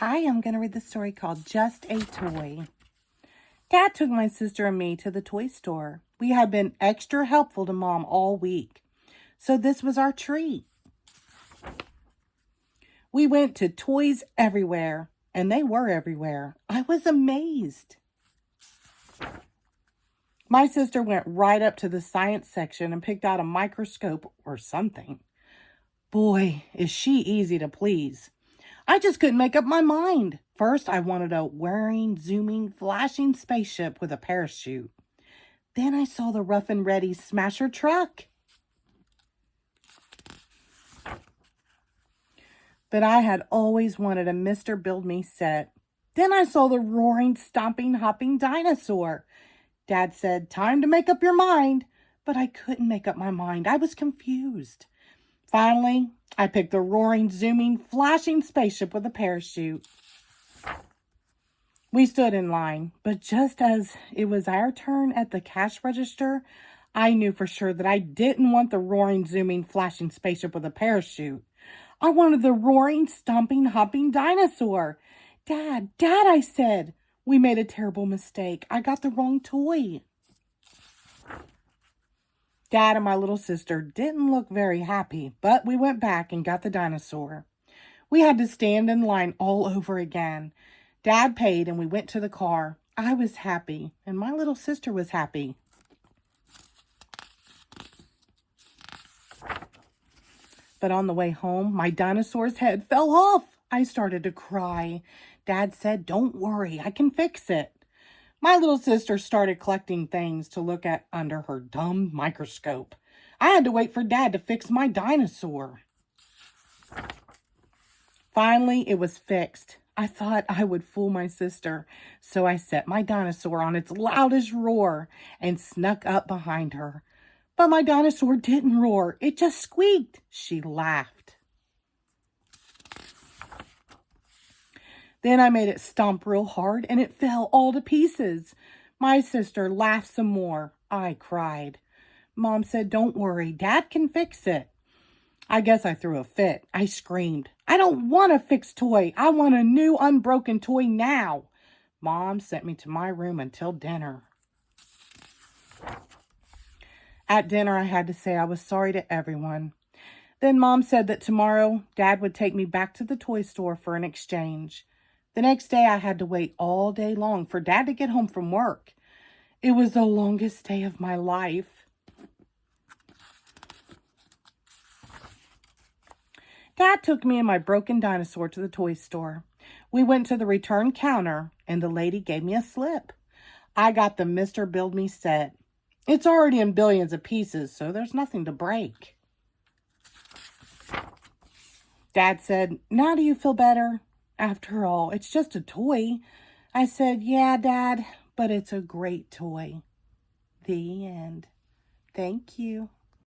Hi, I'm going to read the story called Just a Toy. Dad took my sister and me to the toy store. We had been extra helpful to Mom all week, so this was our treat. We went to Toys Everywhere, and they were everywhere. I was amazed. My sister went right up to the science section and picked out a microscope or something. Boy, is she easy to please. I just couldn't make up my mind. First, I wanted a whirring, zooming, flashing spaceship with a parachute. Then I saw the rough and ready smasher truck. But I had always wanted a Mr. Build Me set. Then I saw the roaring, stomping, hopping dinosaur. Dad said, "Time to make up your mind." But I couldn't make up my mind. I was confused. Finally, I picked the roaring, zooming, flashing spaceship with a parachute. We stood in line, but just as it was our turn at the cash register, I knew for sure that I didn't want the roaring, zooming, flashing spaceship with a parachute. I wanted the roaring, stomping, hopping dinosaur. Dad, I said, we made a terrible mistake. I got the wrong toy. Dad and my little sister didn't look very happy, but we went back and got the dinosaur. We had to stand in line all over again. Dad paid and we went to the car. I was happy and my little sister was happy. But on the way home, my dinosaur's head fell off. I started to cry. Dad said, "Don't worry, I can fix it." My little sister started collecting things to look at under her dumb microscope. I had to wait for Dad to fix my dinosaur. Finally, it was fixed. I thought I would fool my sister, so I set my dinosaur on its loudest roar and snuck up behind her. But my dinosaur didn't roar. It just squeaked. She laughed. Then I made it stomp real hard and it fell all to pieces. My sister laughed some more. I cried. Mom said, "Don't worry, Dad can fix it." I guess I threw a fit. I screamed, "I don't want a fixed toy. I want a new unbroken toy now." Mom sent me to my room until dinner. At dinner, I had to say I was sorry to everyone. Then Mom said that tomorrow Dad would take me back to the toy store for an exchange. The next day, I had to wait all day long for Dad to get home from work. It was the longest day of my life. Dad took me and my broken dinosaur to the toy store. We went to the return counter and the lady gave me a slip. I got the Mr. Build Me set. It's already in billions of pieces, so there's nothing to break. Dad said, "Now do you feel better? After all, it's just a toy." I said, "Yeah, Dad, but it's a great toy." The end. Thank you.